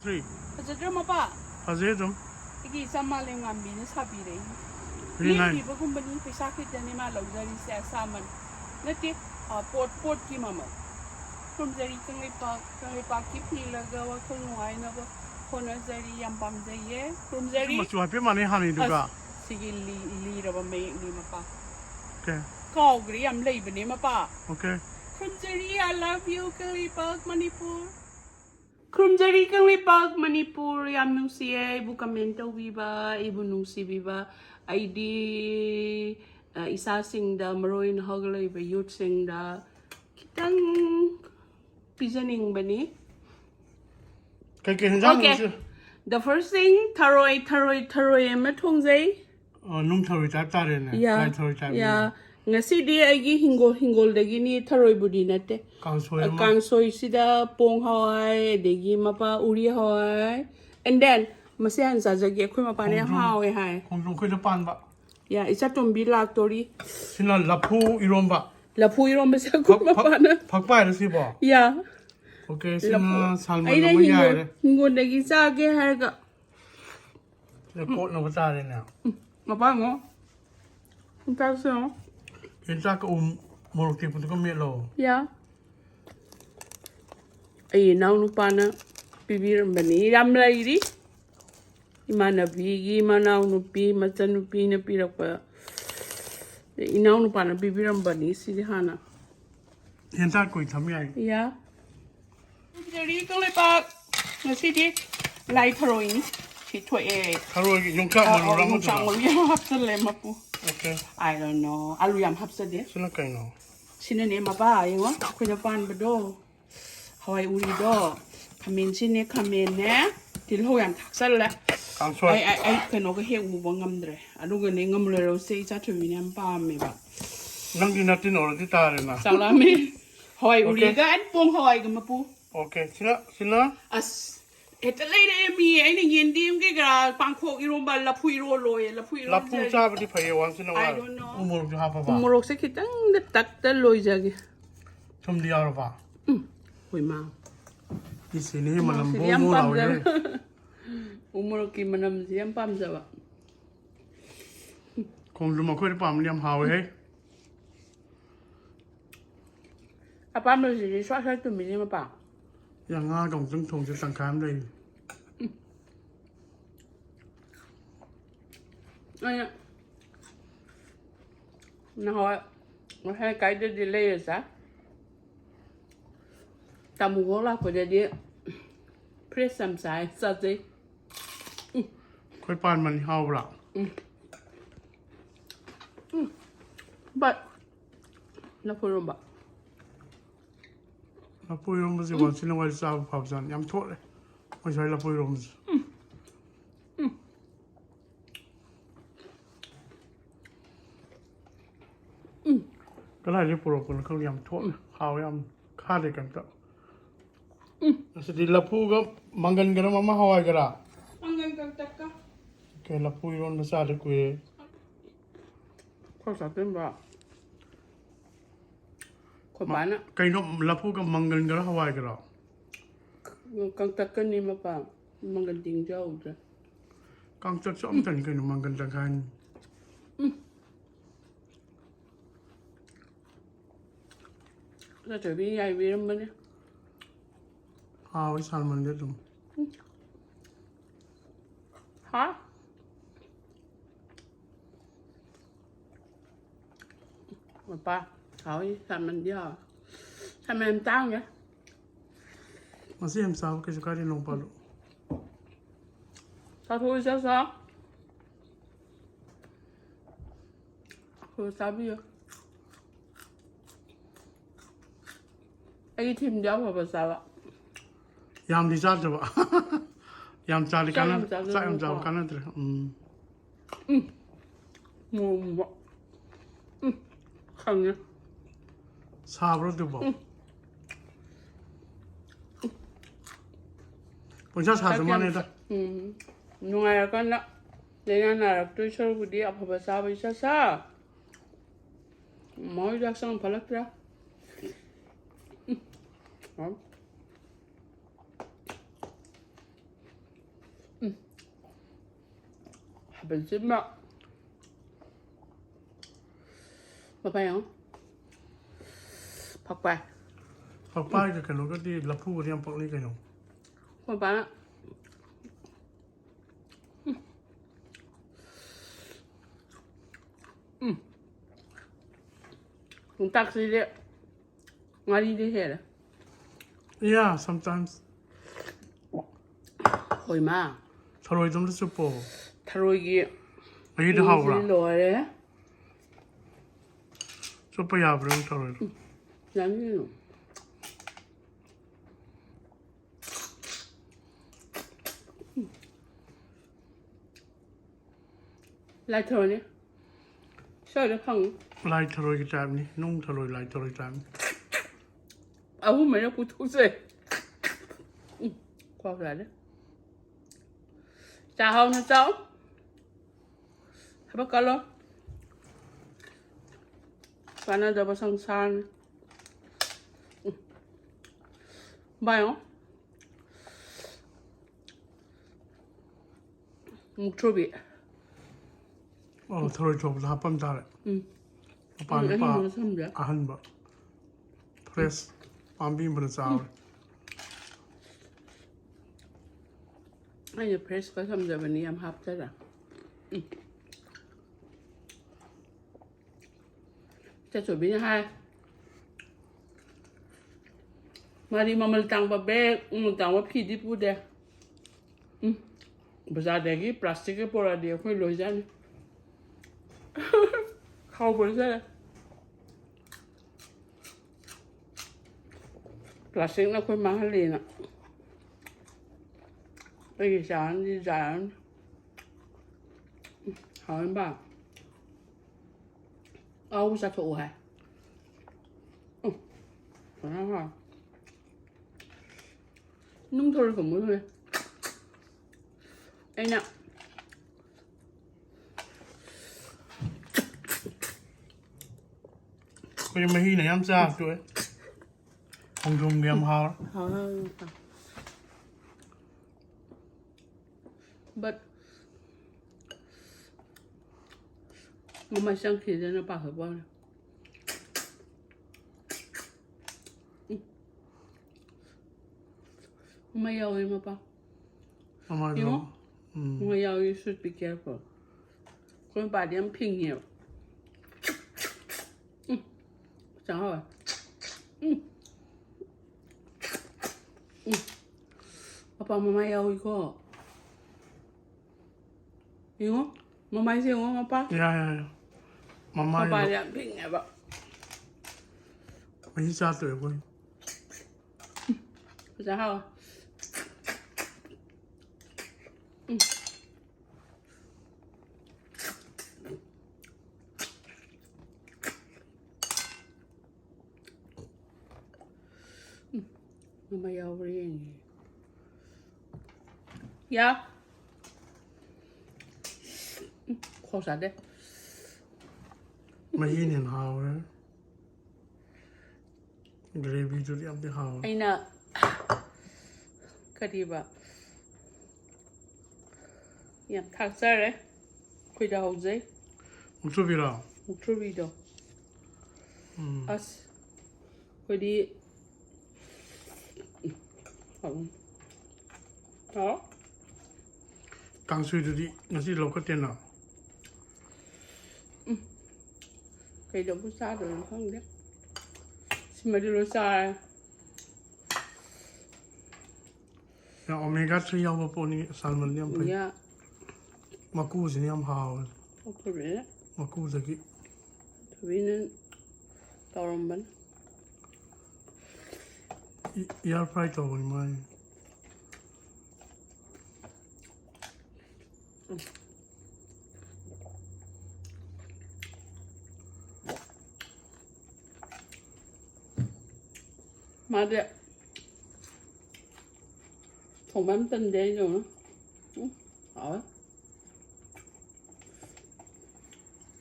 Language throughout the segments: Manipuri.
Three. Pasadrum apa? Hazedum. Igi sama lengan bini sabi deh. Very Ini nice. ibu kumbani pesakit dan ni malau dari saya saman. Nanti pot ki mama. Kum dari kengipak kipi laga wa kungai na ba. Kono dari yang pam dari kum dari. Macam apa mana hani juga? Sige li raba me ni mapa. Okay. Kau gri am lay bini mapa. Okay. Kum dari I love you kengipak Manipur. Kum dari kengipak Manipur yam nungsiye ibu kamento viva ibu nungsi viva. ID isa sing da maroin hoglay ba youth sing da kitang pizaning bani. Kaya hendak Okay. The first thing Tharoi ma thongzai. num Tharoi type tare ne. Tharoi type. Yeah. Ngasi di agi hingol dagi ni Tharoi budi nate. Kangsoi sida pong Hawaii dagi mapa uri Hawaii. And then Masihan zazagi aku mapa ne Haore hai. Khondrum kau depan ba. Yeah, isa tumbi lak tori. Sina Lafu Eromba. Lafu Eromba sa aku mapa na. Pakpai ada sih ba. Yeah. Okay, sina salmon Ay nama ya. hingol dagi sa agi harga. Kot nama tare ne. Mapa ngo. Unta so. Hendak morok tipu tu kau melo. Yeah. Ay now nupa na bibiran bani ram lairi. Imanabi imanaw nupi machanupi na pirakpa. Inaw nupa na bibiran bani sidihana. Hendak kau thami ay. Yeah. Jadi kau lepak nasi di lai Tharoi ni si tuai Tharoi yung kau malu yung sang malu yang hapsa le mapu. Okay. I don't know. Alu yang hapsa dia. Sina kau no. Sini ni mapa yang wah aku depan bedo. Hawaii uri do. Kamen sini kamen ne. Tilho yang taksal le. Kangsoi. Ai kano ka hek mu bangam dre. Adu ga ne ngam le ro sei cha thu ni am pa me ba. Nang di natin orang di tare na. Sala me. Hawaii uri ga an pong Hawaii ga mapu. Okay, sina. As eta le de mi ai ni yen dim ke ga pangkhok Eromba Lafu Eromba Lafu Eromba. Lafu cah beri payah wan sina I wa. don't know. Umur tu apa ba? Umurok se kitang de tak ta loi jage. Tum dia apa? Hoi ma. Di sini malam Siam bomo pam lau ja. ye. Umurok ki manam siam pam ja ba. Khondrum aku ada pam liam hawe he. Apa me si swa sa tu mi ni ma pa. Yang ngah dong jeng thong je sangkam deh. Aya. Na hoa. Nó hay cái de delay sa. Tamu gola ko de dia. Press sam sai sa de. Kau pan man hawe lah. But Lafu Eromba. Lafu Eromba sih wan sina wal sah pabsan. Yang thot le. Macam Lafu Eromba. Kalau ni pura pun kau yang thot hawe yang kade kan tak. Jadi Lafu ga mangan gara mama hawe gara. Anggang kang takka. Okay, Lafu Eromba sah ada kue. Kau sa tin ba. Ko bana. Kau no Lafu ga mangan gara hawe gara. Kang takka ni ma pa. Manganding jauh dah. Kang cak som tan kau no mangan tangan. Sa tabi ai wiram ba ni. Hawe salmon dia tu. Ha? Mà ba, hỏi sao mình giờ sao mà em tao vậy? Masih yang sah ke sekali long palu. Sao thôi sao sao? Thôi sao bây giờ? Ai thêm giáo vào sao ạ? Yang di sana coba. Yang cari kanan, Saya yang saya yang jauh jauh kanan tu. Ngon quá. Khăn nha. Sabar tu bah. Puncak sah mana dah? Nungai kan nak. Dengan nak tu saya budi apa bahasa bisa sa. Mau dah sang palak dah. เป็นซิมอะมาไปเหรอผักไป Pak pai ke kan ko di lapu riam pak ni kan. มาไปละผมตักสิเดียงานนี้ได้เห็น Yeah, sometimes. หอยมาก Tharoi dum de supo. ทารอยกี้ Ai de haura. ลอยเลย Supo ya bro tharoi. ยังนี่อยู่ลายทารอยเนี่ยใช่หรือเปล่า Lai tharoi ke time ni, nung tharoi lai tharoi time. เอาไม่ได้พูดทุกสิ่งความรักเนี่ยจ้าเขาเนี่ยเจ้าให้ปากกันเหรอวันนั้นจะไปสังสรรค์ไปเหรอมุกทบี Oh, tharoi chop la pam ta le. Pa อันนี้ pa มันทำเดี๋ยว ahan ba. Press pam bim bra sa. ไอ้เพรสก็ทำเดี๋ยววันนี้ยำฮับใช่ไหมจะสวยไม่ใช่มาดีมามันตังบะเบกมันตังว่าพี่ดิพูดเด้ภาษาเด็กที่พลาสติกก็พอละเดียวค่อยลอยจันเข้าไปใช่ไหมพลาสติกน่ะค่อยมาให้เลยนะไปกี่จานที่จานหอมบ้างเอาสักตัวให้ขอโทษค่ะนุ่มทนของมือเลยไอ้น่ะ Ko ye mahi na yam sa tu e. Khondrum yam haur. 好了，but 我买香气在那把荷包呢。我买药鱼吗？爸， Mama You do. know? 我药鱼 should be careful。可能把点拼了。正好啊。爸妈妈要一个，有吗？妈妈是我妈爸， Yeah, yeah, yeah. Mama 爸爸 ye 两瓶哎吧， mahi sa tu e ko. 正好啊。妈妈要不然，呀，靠啥的？ Mahi ni haur. Gravy tu yam de haur. 哎那，可ดี吧？呀，看啥嘞？回家后子， Mutsu bira. 我准备的。as 回đi 好，好， Kangsoi tu di ngasi lo ko ten na. 可以就不杀的人放的，什么都杀。 Ya omega 3 yaw po ni salmon yam pai. 呀， Maku sin yam haur. 我可别， Maku zaki. 特别能到人们。 Air fry to ni mai. Mà được thùng bánh tinh đây rồi nữa hỏi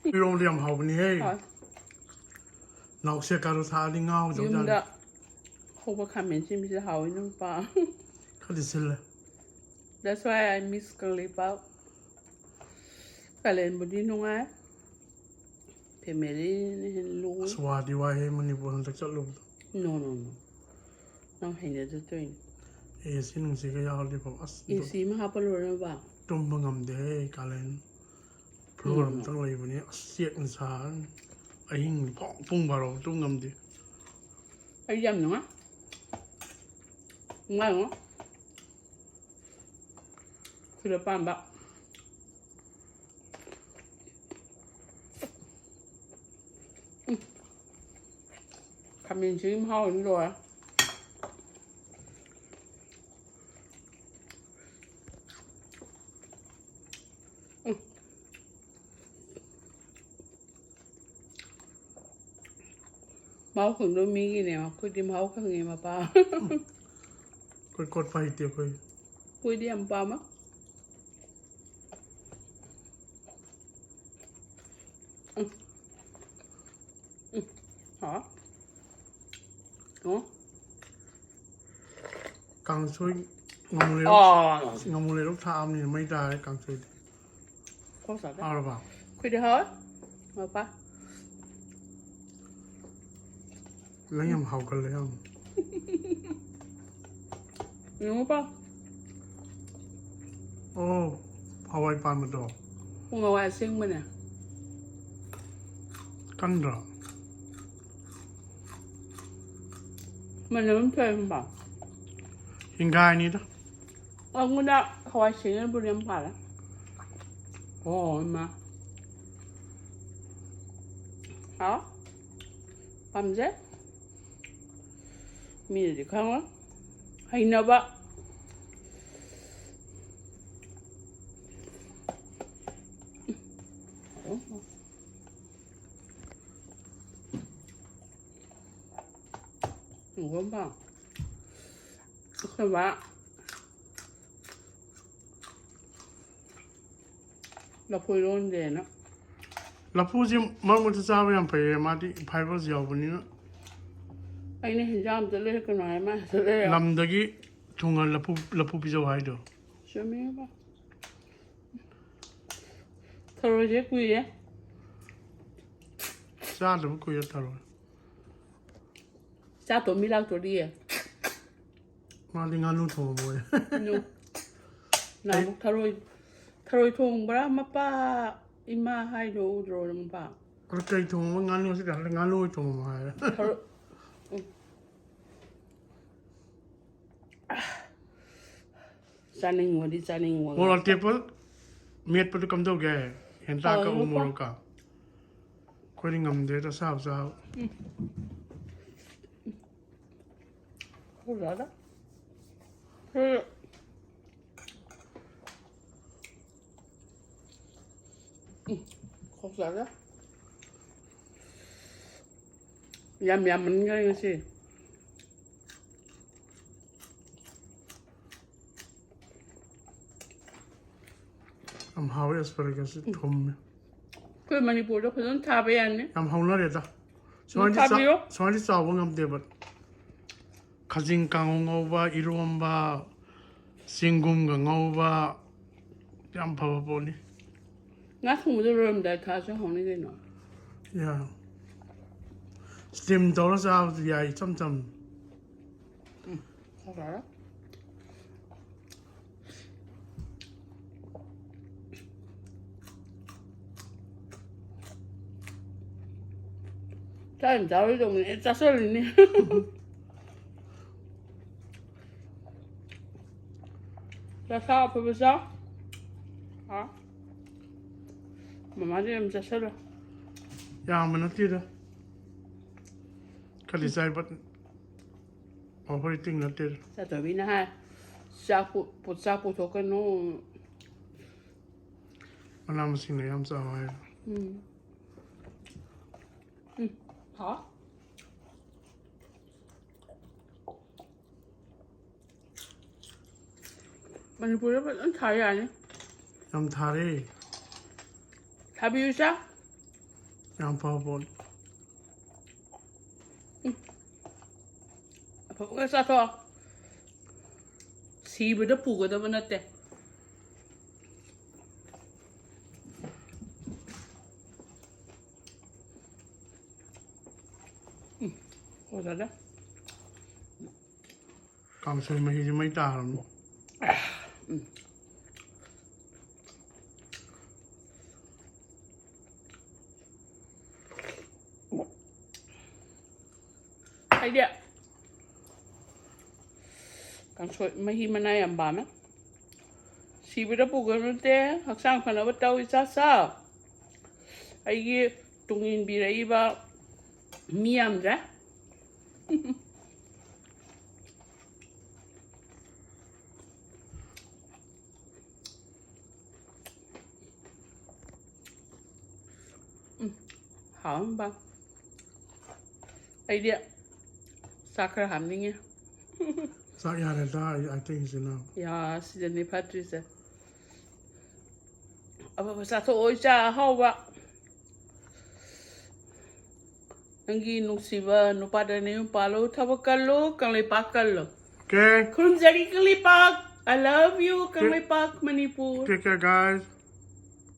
Rom yam haur ni he. hỏi Nau se ka ro tha ni ngau jo nhưng jan. đã không có khả miễn chim sẽ hỏi nữa ba Ka di sil le. That's why I miss curly pao. Kalian budi nungai. Family lu. สวัสดีว่าให้มันนี่บนตักจัดลูก No. Nang hanya tu tu. เอซินุ่งสิก็ยาวดีผมอัส Isi mah apa lu na ba? ตุ้มบังงำเดกาเลนโปรแกรมตั้งเลยวันนี้เสียงสารไอ้หิ่งพองปุ้งบาร์ตุ้งงำดี Ayam nung ah. Ngai ngo. Sudah paham ba? Kami sini mau ni loh. Máu khủng đôi mi gì nè, tôi đi máu các người mà ba. กดไฟเตียวคุย Tôi đi ăn ba mất. Hả? Ủa? กังช่วยงงเลยงงเลยลูกทามนี่ไม่ได้กังช่วย Có sao เอา đấy? หรือเปล่า Tôi đi hết. Mà ba. แล้วยังเผากันเลยอ่ะ Đúng không? โอ้เผาไว้ปานมาดอก Không ngồi ai xinh bên nè. กันเหรอ Mình lớn thuê không bảo. หิงกายนี่นะ Ông đã hỏi xinh ở bên em phải đó. Ồ mà. Hả? Làm gì? Mình thì không á. Hay nào bạn? Không bảo. Không bạn. Là phôi luôn để nó. แล้วพูดที่มันจะทราบยังไปมาที่ไพ่ก็เสียววันนี้นะ Anh này hình ra tôi lấy cái này mà tôi lấy à? ลำตะกี้ทุ่งเงินแล้วพูดพิจารณาให้ดู Chưa mấy ba. Thôi chứ quý á. ทราบหรือพูดคุยกันตลอด Sao tôi mới lau tôi đi à? มาที่งานนู้นโทรมาเลย Nu. Nào một Tharoi. Tharoi thùng bả mà ba ima hai đồ rồi mà ba. ก็เคยโทรมางานนู้นสิแต่งานนู้นโทรมาเลย Tharoi. Saning ngồi đi saning ngồi. โมเราเทียบว่าเมียดประตูกำตัวแกเห็นตากับอุโมงค์กับคุยงำเดี๋ยวจะทราบ Không rõ đó. Thôi. Không rõ đó. Yum mình cái gì? ทำเฮาเอสเปรย์กันสิทุ่ม 그 Manipuri 그건 답이 아니네. ทำเฮาแล้วเดี๋ยวสวัสดีสาวว่างำเดี๋ยวบัดข้าจิงกังงาวบ้าอิรวมบ้าสิงกุมกังงาวบ้าทำพาวบอนี่ 나 동물들은 내 다시 하는 게 나. ย่าสติมตัวละสาวใหญ่จำ 알아? 자, 나올 동네 짜설리네. 자, 사 보면서. 아, 엄마 좀 짜설려. ย่างมันนั่นที่เด้อข้าดีใจบัดพอพอดีติ้งนั่นที่ 자, 더 비나 하. 싹 보토가 노. มันนำสิ่งไหนทำสาวไว้ 다? 많이 보여봐. 다이 아니야? ยำทาเร่ 다 비우자? ยำพาวบอล 버거 싸서. 시부도 부고도 만났대. 어쩌다? Kangsoi mahisi may taram. Idea. Kangsoi mahimana yang bama. Sibira pugan te haksang kana batau isasa. Aigi tungin bira iba miam ja. Hỏng ba? Idea. Sakra hamning ya. Sa yara da, I think it's enough. Ya, si ni Patricia. Apa pasal tu oja hawa. Anggi nusiba nupada ni palo tabakalo kang lepakalo. Okay. Kun jadi kelipak. I love you kang lepak Manipur. Take care, guys.